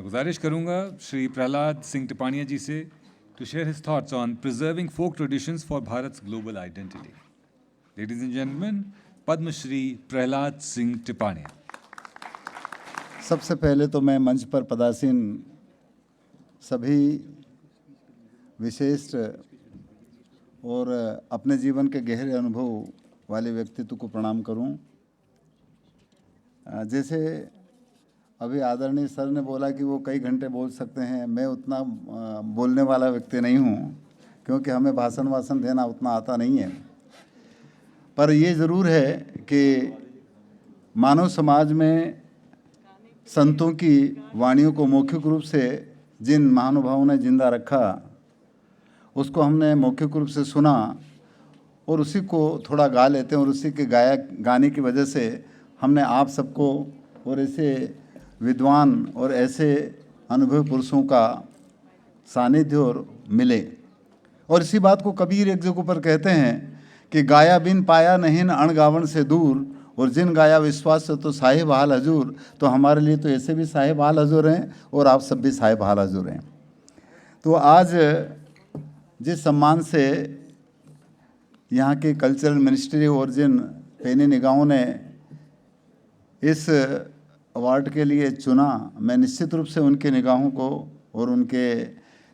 गुजारिश करूंगा श्री प्रहलाद सिंह टिपानिया जी से to share his thoughts on preserving folk traditions for Bharat's global identity. Ladies and gentlemen, Padma Shri Prahlad Singh Tipania. सबसे पहले तो मैं मंच पर पदासीन सभी विशिष्ट और अपने जीवन के गहरे अनुभव वाले व्यक्तित्व को प्रणाम करूं। जैसे अभी आदरणीय सर ने बोला कि वो कई घंटे बोल सकते हैं, मैं उतना बोलने वाला व्यक्ति नहीं हूं, क्योंकि हमें भाषण देना उतना आता नहीं है। पर ये ज़रूर है कि मानव समाज में संतों की वाणियों को मौखिक रूप से जिन महानुभावों ने जिंदा रखा, उसको हमने मौखिक रूप से सुना और उसी को थोड़ा गा लेते हैं, और उसी के गाने की वजह से हमने आप सबको और ऐसे विद्वान और ऐसे अनुभवी पुरुषों का सानिध्य और मिले। और इसी बात को कबीर एक जगह पर कहते हैं कि गाया बिन पाया नहीं न अणगावण से दूर, और जिन गाया विश्वास से तो साहिब हाल हजूर। तो हमारे लिए तो ऐसे भी साहिब हाल हजूर हैं और आप सब भी साहिब हाल हजूर हैं। तो आज जिस सम्मान से यहाँ के कल्चरल मिनिस्ट्री और जिन पैनी निगाहों ने इस अवार्ड के लिए चुना, मैं निश्चित रूप से उनकी निगाहों को और उनके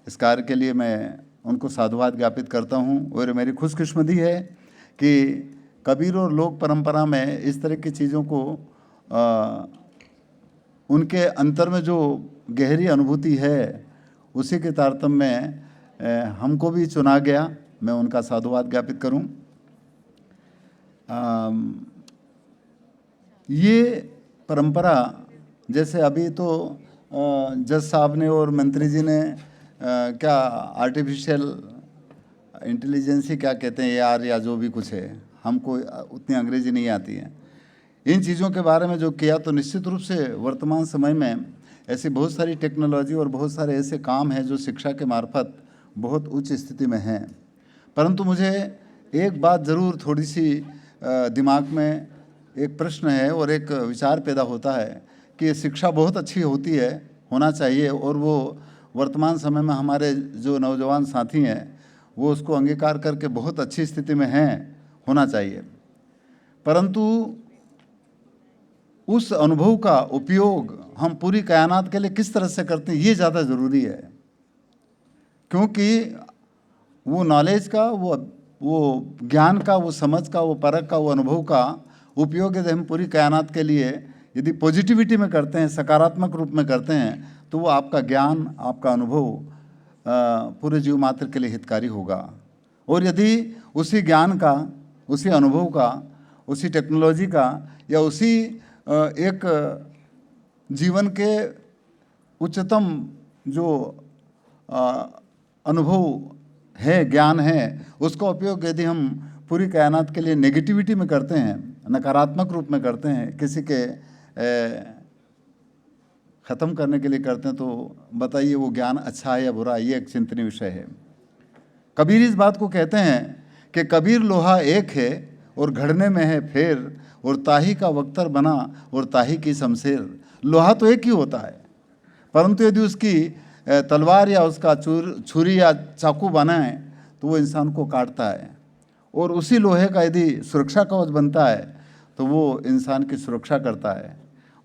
इस कार्य के लिए मैं उनको साधुवाद ज्ञापित करता हूं। और मेरी खुशकिस्मती है कि कबीर और लोक परंपरा में इस तरह की चीज़ों को उनके अंतर में जो गहरी अनुभूति है, उसी के तारतम्य में हमको भी चुना गया। मैं उनका साधुवाद ज्ञापित करूं। ये परंपरा, जैसे अभी तो जज साहब ने और मंत्री जी ने क्या आर्टिफिशियल इंटेलिजेंसी क्या कहते हैं यार, या जो भी कुछ है, हमको उतनी अंग्रेजी नहीं आती है, इन चीज़ों के बारे में जो किया, तो निश्चित रूप से वर्तमान समय में ऐसी बहुत सारी टेक्नोलॉजी और बहुत सारे ऐसे काम हैं जो शिक्षा के मार्फत बहुत उच्च स्थिति में हैं। परंतु मुझे एक बात ज़रूर थोड़ी सी दिमाग में एक प्रश्न है और एक विचार पैदा होता है कि शिक्षा बहुत अच्छी होना चाहिए, और वो वर्तमान समय में हमारे जो नौजवान साथी हैं वो उसको अंगीकार करके बहुत अच्छी स्थिति में हैं, होना चाहिए। परंतु उस अनुभव का उपयोग हम पूरी कायनात के लिए किस तरह से करते हैं, ये ज़्यादा ज़रूरी है। क्योंकि वो नॉलेज का, वो ज्ञान का, वो समझ का, वो परख का, वो अनुभव का उपयोग यदि हम पूरी कायनात के लिए यदि पॉजिटिविटी में करते हैं, सकारात्मक रूप में करते हैं, तो वो आपका ज्ञान, आपका अनुभव पूरे जीव मात्र के लिए हितकारी होगा। और यदि उसी ज्ञान का, उसी अनुभव का, उसी टेक्नोलॉजी का, या उसी एक जीवन के उच्चतम जो अनुभव है, ज्ञान है, उसका उपयोग यदि हम पूरी कायनात के लिए नेगेटिविटी में करते हैं, नकारात्मक रूप में करते हैं, किसी के ख़त्म करने के लिए करते हैं, तो बताइए वो ज्ञान अच्छा है या बुरा, ये एक चिंतनीय विषय है। कबीर इस बात को कहते हैं कि कबीर लोहा एक है और घड़ने में है फेर, और ताही का वक्तर बना और ताही की शमशेर। लोहा तो एक ही होता है, परंतु यदि उसकी तलवार या उसका छुरी या चाकू बनाए तो वो इंसान को काटता है, और उसी लोहे का यदि सुरक्षा कवच बनता है तो वो इंसान की सुरक्षा करता है।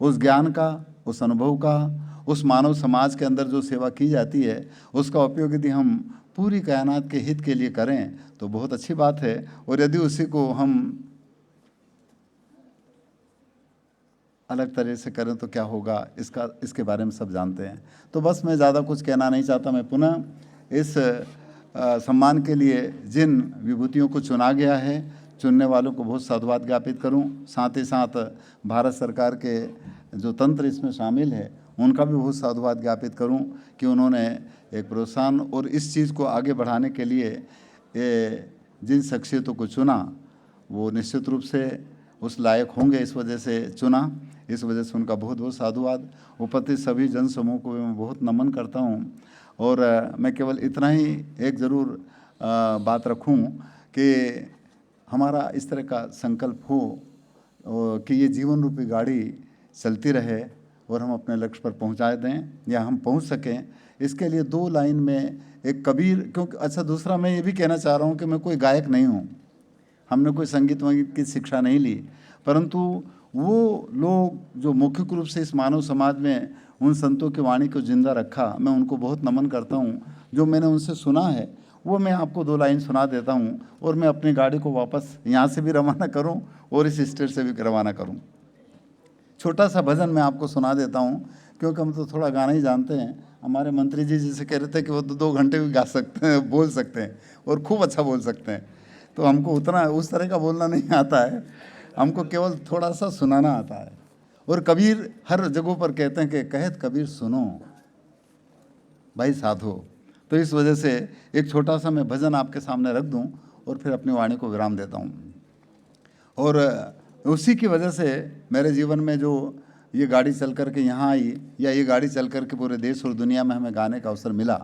उस ज्ञान का, उस अनुभव का, उस मानव समाज के अंदर जो सेवा की जाती है, उसका उपयोग यदि हम पूरी कायनात के हित के लिए करें तो बहुत अच्छी बात है। और यदि उसी को हम अलग तरह से करें तो क्या होगा, इसके बारे में सब जानते हैं। तो बस मैं ज़्यादा कुछ कहना नहीं चाहता। मैं पुनः इस सम्मान के लिए जिन विभूतियों को चुना गया है, चुनने वालों को बहुत साधुवाद ज्ञापित करूं। साथ ही साथ भारत सरकार के जो तंत्र इसमें शामिल है, उनका भी बहुत साधुवाद ज्ञापित करूं कि उन्होंने एक प्रोत्साहन और इस चीज़ को आगे बढ़ाने के लिए जिन शख्सियतों को चुना, वो निश्चित रूप से उस लायक होंगे, इस वजह से चुना। इस वजह से उनका बहुत बहुत साधुवाद। उपस्थित सभी जन समूह को मैं बहुत नमन करता हूँ। और मैं केवल इतना ही एक ज़रूर बात रखूँ कि हमारा इस तरह का संकल्प हो कि ये जीवन रूपी गाड़ी चलती रहे और हम अपने लक्ष्य पर पहुंचा दें या हम पहुंच सकें। इसके लिए 2 लाइन में एक कबीर, क्योंकि अच्छा दूसरा मैं ये भी कहना चाह रहा हूँ कि मैं कोई गायक नहीं हूँ, हमने कोई संगीत वंगीत की शिक्षा नहीं ली, परंतु वो लोग जो मुख्य रूप से इस मानव समाज में उन संतों की वाणी को जिंदा रखा, मैं उनको बहुत नमन करता हूँ। जो मैंने उनसे सुना है वो मैं आपको 2 लाइन सुना देता हूँ, और मैं अपनी गाड़ी को वापस यहाँ से भी रवाना करूँ और इस स्टेट से भी रवाना करूँ। छोटा सा भजन मैं आपको सुना देता हूँ, क्योंकि हम तो थोड़ा गाना ही जानते हैं। हमारे मंत्री जी जैसे कह रहे थे कि वो तो 2 घंटे भी गा सकते हैं, बोल सकते हैं और खूब अच्छा बोल सकते हैं, तो हमको उतना उस तरह का बोलना नहीं आता है, हमको केवल थोड़ा सा सुनाना आता है। और कबीर हर जगहों पर कहते हैं कि कहत कबीर सुनो भाई साधो। तो इस वजह से एक छोटा सा मैं भजन आपके सामने रख दूं और फिर अपनी वाणी को विराम देता हूं। और उसी की वजह से मेरे जीवन में जो ये गाड़ी चल कर के यहाँ आई, या ये गाड़ी चल कर के पूरे देश और दुनिया में हमें गाने का अवसर मिला,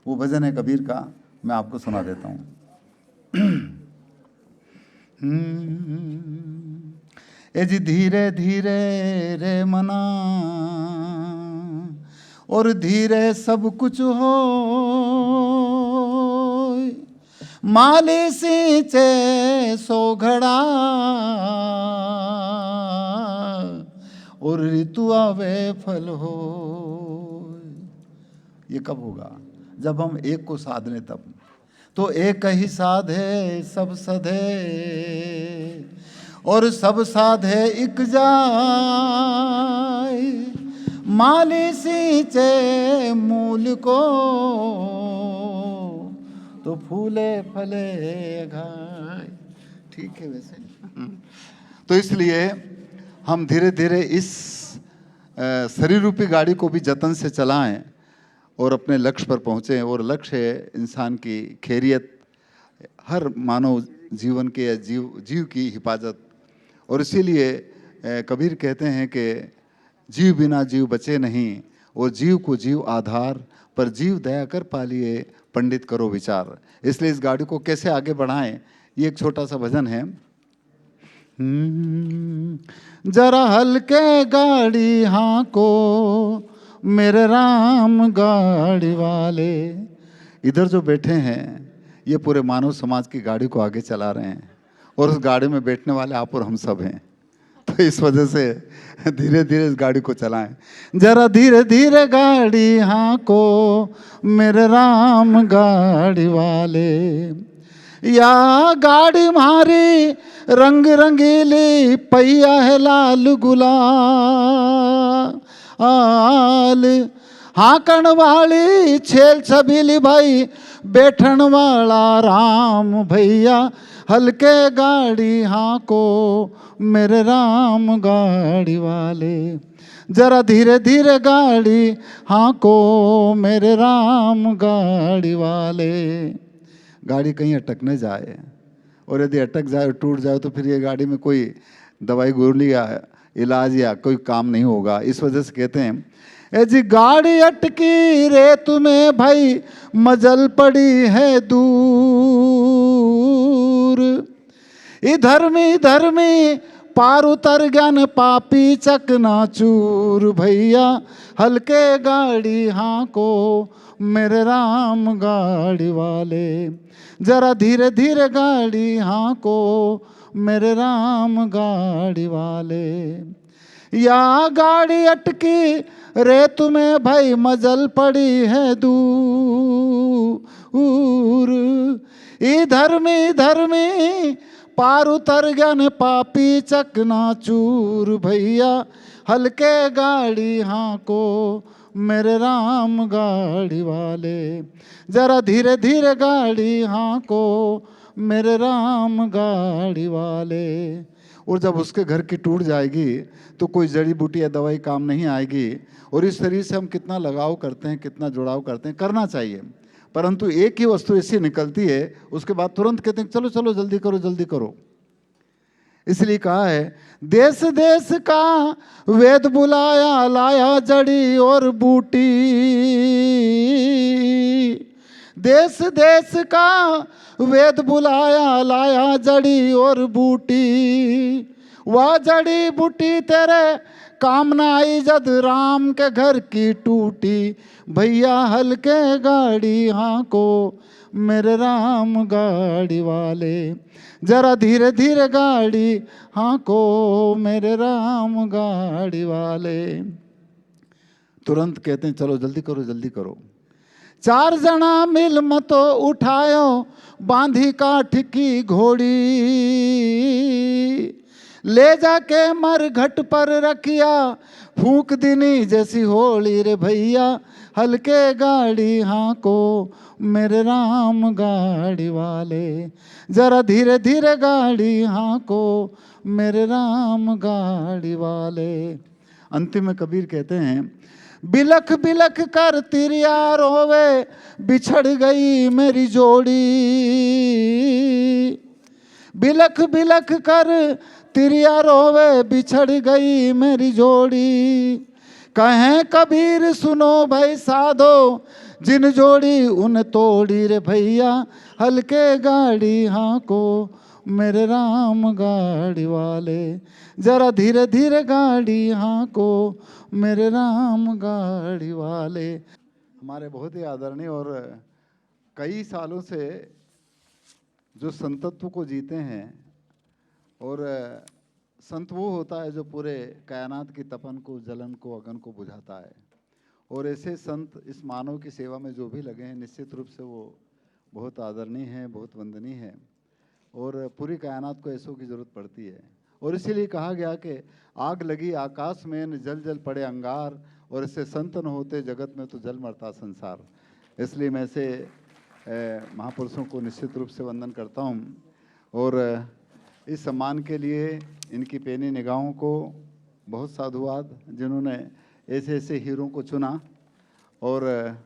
वो भजन है कबीर का, मैं आपको सुना देता हूँ। ए जी धीरे धीरे रे मना, और धीरे सब कुछ हो, माली सींचे सो घड़ा, और ऋतु आवे फल हो। ये कब होगा? जब हम एक को साध लें तब। तो एक ही साधे सब सधे, और सब साधे इक जाय, माली सींचे मूल को, तो फूले फले घाय। ठीक है वैसे। तो इसलिए हम धीरे धीरे इस शरीर रूपी गाड़ी को भी जतन से चलाएं और अपने लक्ष्य पर पहुँचें। और लक्ष्य है इंसान की खैरियत, हर मानव जीवन के जीव की हिफाजत। और इसीलिए कबीर कहते हैं कि जीव बिना जीव बचे नहीं, और जीव को जीव आधार, पर जीव दया कर पालिए पंडित करो विचार। इसलिए इस गाड़ी को कैसे आगे बढ़ाएं, ये एक छोटा सा भजन है। जरा हल्के गाड़ी हाँ को मेरे राम गाड़ी वाले। इधर जो बैठे हैं ये पूरे मानव समाज की गाड़ी को आगे चला रहे हैं, और उस गाड़ी में बैठने वाले आप और हम सब हैं। तो इस वजह से धीरे धीरे इस गाड़ी को चलाएं। जरा धीरे धीरे गाड़ी हाँ को मेरे राम गाड़ी वाले, या गाड़ी मारी रंग रंगीली, पहिया है लाल गुलाल, हाकण वाली छेल छबीली भाई, बैठन वाला राम भैया, हल्के गाड़ी हाँ को मेरे राम गाड़ी वाले। जरा धीरे धीरे गाड़ी हाँ को मेरे राम गाड़ी वाले। गाड़ी कहीं अटक न जाए, और यदि अटक जाए टूट जाए तो फिर ये गाड़ी में कोई दवाई गोली या इलाज या कोई काम नहीं होगा। इस वजह से कहते हैं ए जी गाड़ी अटकी रे तुम्हें भाई, मजल पड़ी है दूर, इधर में पार उतर ज्ञान पापी चकनाचूर, भैया हल्के गाड़ी हाँ को मेरे राम गाड़ी वाले। जरा धीरे धीरे गाड़ी हाँ को मेरे राम गाड़ी वाले, या गाड़ी अटकी रे तुम्हें भाई, मजल पड़ी है दूर, इधर में पार उतर ज्ञान पापी चकनाचूर, भैया हल्के गाड़ी हाँ को मेरे राम गाड़ी वाले। जरा धीरे धीरे गाड़ी हाँ को मेरे राम गाड़ी वाले। और जब उसके घर की टूट जाएगी तो कोई जड़ी बूटी या दवाई काम नहीं आएगी। और इस शरीर से हम कितना लगाव करते हैं, कितना जुड़ाव करते हैं, करना चाहिए, परंतु एक ही वस्तु ऐसी निकलती है, उसके बाद तुरंत कहते हैं चलो चलो जल्दी करो जल्दी करो। इसलिए कहा है देश देश का वेद बुलाया, लाया जड़ी और बूटी, देश देश का वेद बुलाया, लाया जड़ी और बूटी, वह जड़ी बूटी तेरे कामना आई जद राम के घर की टूटी, भैया हल्के गाड़ी हाँको मेरे राम गाड़ी वाले, जरा धीरे धीरे गाड़ी हाँको मेरे राम गाड़ी वाले। तुरंत कहते हैं चलो जल्दी करो जल्दी करो। 4 जना मिल मतो उठायो बांधी काठ की घोड़ी, ले जाके मर घट पर रखिया फूंक दिनी जैसी होली रे भैया हल्के गाड़ी हाँको मेरे राम गाड़ी वाले, जरा धीरे धीरे गाड़ी हाँको मेरे राम गाड़ी वाले। अंतिम में कबीर कहते हैं बिलख बिलख कर तिरिया रोवे बिछड़ गई मेरी जोड़ी, बिलख बिलख कर तिरिया रोवे बिछड़ गई मेरी जोड़ी, कहें कबीर सुनो भाई साधो जिन जोड़ी उन तोड़ी रे भैया हल्के गाड़ी हाँको मेरे राम गाड़ी वाले, जरा धीरे धीरे गाड़ी हाँको मेरे राम गाड़ी वाले। हमारे बहुत ही आदरणीय और कई सालों से जो संतत्व को जीते हैं, और संत वो होता है जो पूरे कायनात की तपन को जलन को अगन को बुझाता है, और ऐसे संत इस मानव की सेवा में जो भी लगे हैं निश्चित रूप से वो बहुत आदरणीय हैं, बहुत वंदनीय हैं, और पूरी कायनात को ऐसों की ज़रूरत पड़ती है। और इसीलिए कहा गया कि आग लगी आकाश में न जल जल पड़े अंगार, और इससे संत न होते जगत में तो जल मरता संसार। इसलिए मैं ऐसे महापुरुषों को निश्चित रूप से वंदन करता हूँ, और इस सम्मान के लिए इनकी पैनी निगाहों को बहुत साधुवाद जिन्होंने ऐसे ऐसे हीरों को चुना, और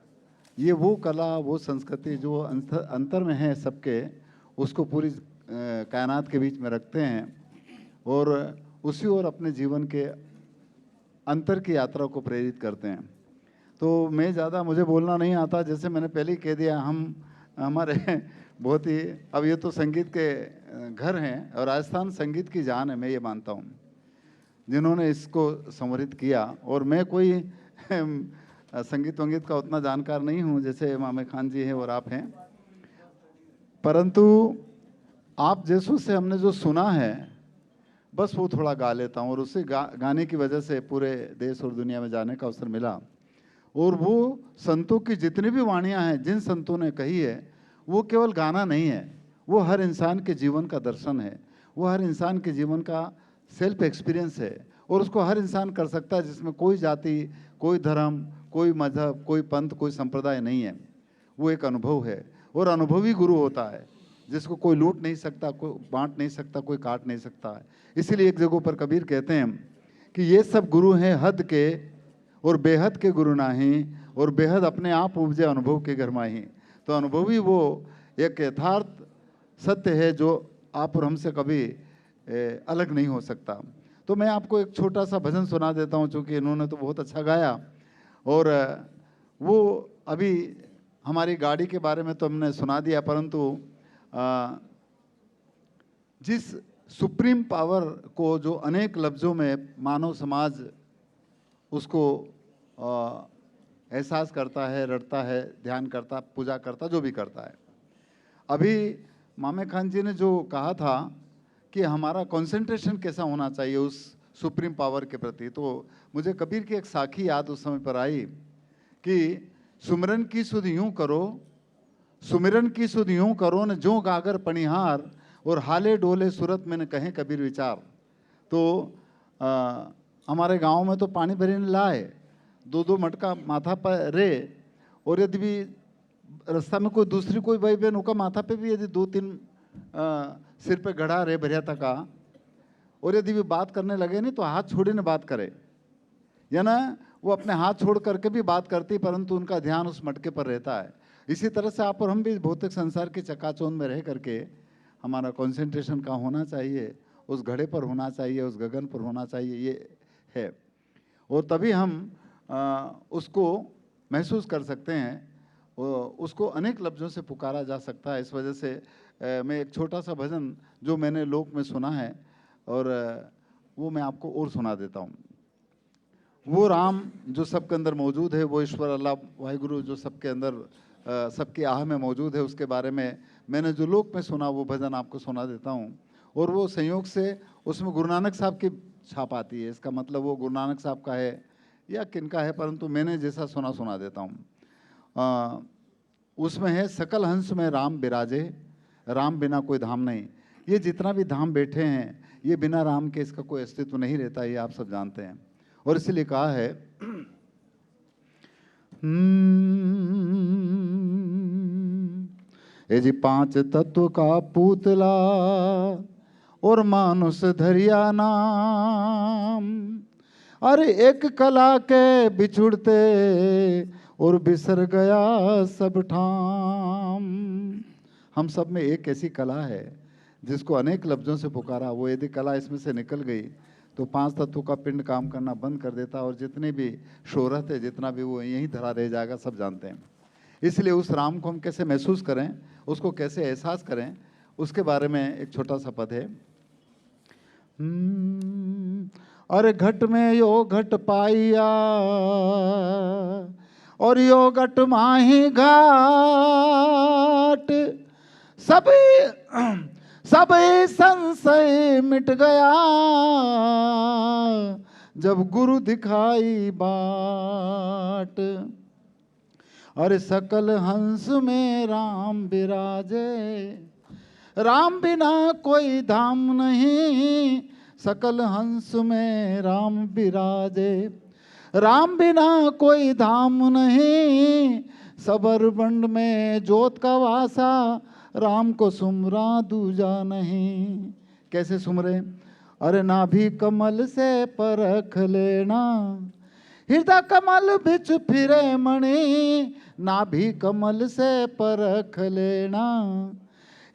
ये वो कला वो संस्कृति जो अंतर में है सबके, उसको पूरी कायनात के बीच में रखते हैं, और उसी और अपने जीवन के अंतर की यात्रा को प्रेरित करते हैं। तो मैं ज़्यादा मुझे बोलना नहीं आता, जैसे मैंने पहले ही कह दिया, हम हमारे बहुत ही, अब ये तो संगीत के घर हैं और राजस्थान संगीत की जान है, मैं ये मानता हूँ, जिन्होंने इसको संवरित किया। और मैं कोई संगीत वंगीत का उतना जानकार नहीं हूँ जैसे मामे खान जी हैं और आप हैं, परंतु आप जैसों से हमने जो सुना है बस वो थोड़ा गा लेता हूँ, और उसे गाने की वजह से पूरे देश और दुनिया में जाने का अवसर मिला। और वो संतों की जितनी भी वाणियाँ हैं, जिन संतों ने कही है, वो केवल गाना नहीं है, वो हर इंसान के जीवन का दर्शन है, वो हर इंसान के जीवन का सेल्फ एक्सपीरियंस है, और उसको हर इंसान कर सकता है, जिसमें कोई जाति, कोई धर्म, कोई मजहब, कोई पंथ, कोई संप्रदाय नहीं है। वो एक अनुभव है, और अनुभवी गुरु होता है जिसको कोई लूट नहीं सकता, कोई बांट नहीं सकता, कोई काट नहीं सकता है। इसीलिए एक जगह पर कबीर कहते हैं कि ये सब गुरु हैं हद के और बेहद के गुरु नाही, और बेहद अपने आप उपजे अनुभव के घर माही। तो अनुभवी वो एक यथार्थ सत्य है जो आप और हमसे कभी अलग नहीं हो सकता। तो मैं आपको एक छोटा सा भजन सुना देता हूँ, चूँकि इन्होंने तो बहुत अच्छा गाया, और वो अभी हमारी गाड़ी के बारे में तो हमने सुना दिया, परंतु जिस सुप्रीम पावर को जो अनेक लफ्ज़ों में मानव समाज उसको एहसास करता है, रटता है, ध्यान करता, पूजा करता, जो भी करता है। अभी मामे खान जी ने जो कहा था कि हमारा कंसंट्रेशन कैसा होना चाहिए उस सुप्रीम पावर के प्रति, तो मुझे कबीर की एक साखी याद उस समय पर आई कि सुमिरन की सुध यूँ करो, सुमिरन की सुध यूँ करो न जो गागर पनिहार, और हाले डोले सूरत में न कहें कबीर विचार। तो हमारे गांव में तो पानी भरने लाए, 2-2 मटका माथा पर रे, और यदि भी रास्ता में कोई दूसरी कोई भाई बहन उनका माथा पे भी यदि 2-3 सिर पे गढ़ा रे भरिया तका, और यदि भी बात करने लगे नहीं तो हाथ छोड़ी न बात करे, या ना वो अपने हाथ छोड़ करके भी बात करती, परंतु उनका ध्यान उस मटके पर रहता है। इसी तरह से आप और हम भी भौतिक संसार की चकाचौंध में रह करके हमारा कंसंट्रेशन कहाँ होना चाहिए, उस घड़े पर होना चाहिए, उस गगन पर होना चाहिए, ये है। और तभी हम उसको महसूस कर सकते हैं, उसको अनेक लफ्ज़ों से पुकारा जा सकता है। इस वजह से मैं एक छोटा सा भजन जो मैंने लोक में सुना है, और वो मैं आपको और सुना देता हूँ। वो राम जो सबके अंदर मौजूद है, वो ईश्वर अल्लाह वाहिगुरु जो सबके अंदर सबकी आह में मौजूद है, उसके बारे में मैंने जो लोक में सुना वो भजन आपको सुना देता हूँ। और वो संयोग से उसमें गुरु नानक साहब की छाप आती है। इसका मतलब वो गुरु नानक साहब का है या किनका है, परंतु मैंने जैसा सुना देता हूँ। उसमें है, सकल हंस में राम बिराजे, राम बिना कोई धाम नहीं। ये जितना भी धाम बैठे हैं, ये बिना राम के इसका कोई अस्तित्व नहीं रहता, ये आप सब जानते हैं। और इसलिए कहा है ये जी पांच तत्व का पुतला और मानुष धरिया नाम, अरे एक कला के बिछुड़ते और बिसर गया सब ठाम। हम सब में एक ऐसी कला है जिसको अनेक लफ्जों से पुकारा, वो यदि कला इसमें से निकल गई तो पांच तत्वों का पिंड काम करना बंद कर देता, और जितने भी शोहरत है, जितना भी, वो यहीं धरा रह जाएगा, सब जानते हैं। इसलिए उस राम को हम कैसे महसूस करें, उसको कैसे एहसास करें, उसके बारे में एक छोटा सा पद है। अरे घट में यो घट पाइया और यो घट माही घाट, सब संशय मिट गया जब गुरु दिखाई बाट। अरे सकल हंस में राम बिराजे, राम बिना कोई धाम नहीं। सकल हंस में राम बिराजे, राम बिना कोई धाम नहीं। सबर बंड में जोत का वासा, राम को सुमरा दूजा नहीं। कैसे सुमरे? अरे नाभि कमल से परख लेना, हृदय कमल बिच फिरे मणि। नाभि कमल से परख लेना,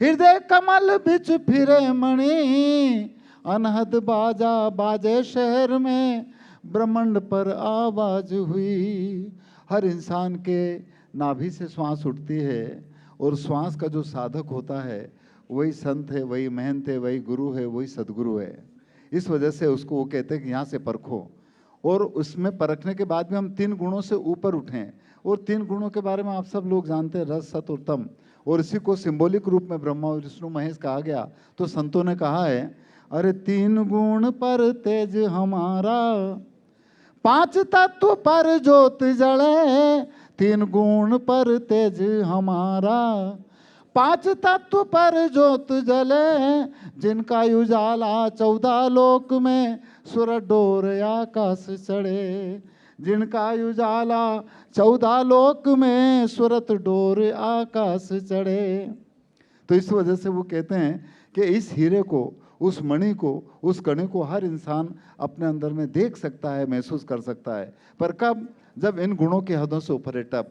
हृदय कमल बिच फिरे मणि। अनहद बाजा बाजे शहर में, ब्रह्मांड पर आवाज हुई। हर इंसान के नाभि से श्वास उठती है, और श्वास का जो साधक होता है वही संत है, वही महंत है, वही गुरु है, वही सदगुरु है। इस वजह से उसको वो कहते हैं कि यहाँ से परखो। और उसमें परखने के बाद में हम 3 गुणों से ऊपर उठें। और 3 गुणों के बारे में आप सब लोग जानते हैं, रस, सत और तम। और इसी को सिंबॉलिक रूप में ब्रह्मा विष्णु महेश कहा गया। तो संतों ने कहा है, अरे 3 गुण पर तेज हमारा, 5 तत्व पर ज्योत जले। 3 गुण पर तेज हमारा, 5 तत्व पर ज्योत जले। जिनका उजाला 14 लोक में, सुर डोर आकाश चढ़े। जिनका उजाला 14 लोक में, सुरत डोर आकाश चढ़े। तो इस वजह से वो कहते हैं कि इस हीरे को, उस मणि को, उस कणे को हर इंसान अपने अंदर में देख सकता है, महसूस कर सकता है। पर कब? जब इन गुणों की हदों से ऊपर है तब।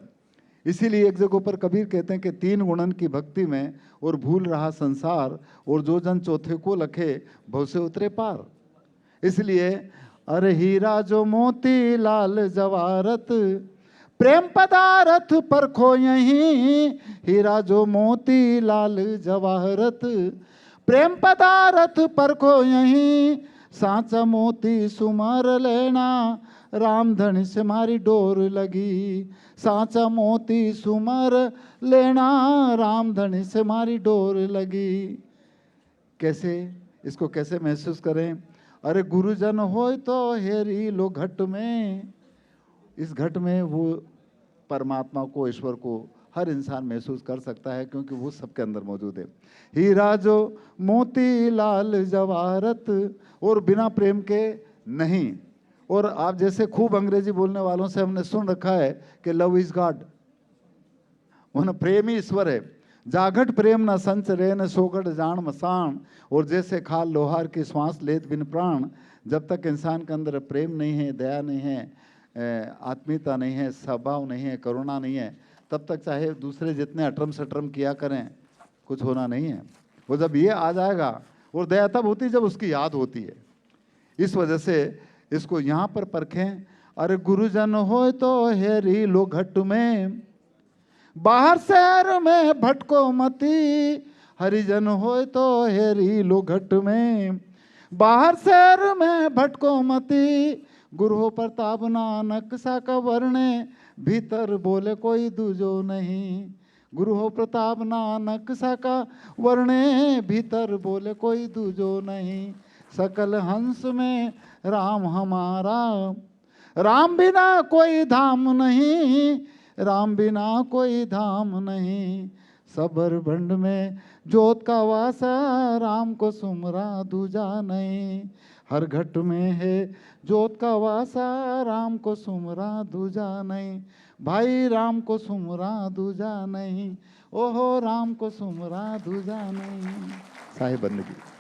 इसीलिए एक जगह पर कबीर कहते हैं कि 3 गुणन की भक्ति में और भूल रहा संसार, और जो जन चौथे को लखे भव से उतरे पार। इसलिए अरे हीरा जो मोती लाल जवाहरत, प्रेम पदारथ परखो यहीं। हीरा जो मोती लाल जवाहरत, प्रेम पदारथ परखो यहीं। सांचा मोती सुमर लेना, रामधन से मारी डोर लगी। सांचा मोती सुमर लेना, रामधन से मारी डोर लगी। कैसे इसको कैसे महसूस करें? अरे गुरुजन हो तो हेरी लो घट में। इस घट में वो परमात्मा को, ईश्वर को हर इंसान महसूस कर सकता है, क्योंकि वो सबके अंदर मौजूद है। हीरा जो मोती लाल जवाहरत, और बिना प्रेम के नहीं। और आप जैसे खूब अंग्रेजी बोलने वालों से हमने सुन रखा है कि लव इज गॉड, प्रेम ही ईश्वर है। जागट प्रेम न संचरे न सोगट जान मसान। और जैसे खाल लोहार की श्वास लेत बिन प्राण। जब तक इंसान के अंदर प्रेम नहीं है, दया नहीं है, आत्मीयता नहीं है, स्वभाव नहीं है, करुणा नहीं है, तब तक चाहे दूसरे जितने अटरम सटरम किया करें, कुछ होना नहीं है। वो जब ये आ जाएगा, और दया तब होती है जब उसकी याद होती है। इस वजह से इसको यहाँ पर परखें। अरे गुरुजन हो तो हेरी लो घट में, बाहर शहर में भटको मती। हरिजन हो तो हेरी लो घट में, बाहर शहर में भटको मती। गुरु हो प्रताप नानक साका वर्णे, भीतर बोले कोई दूजो नहीं। गुरु हो प्रताप नानक साका वर्णे, भीतर बोले कोई दूजो नहीं। सकल हंस में राम हमारा, राम बिना कोई धाम नहीं, राम बिना कोई धाम नहीं। सबर भंड में जोत का वासा, राम को सुमरा दूजा नहीं। हर घट में है जोत का वासा, राम को सुमरा दूजा नहीं। भाई राम को सुमरा दूजा नहीं, ओहो राम को सुमरा दूजा नहीं। साहिब बंदगी।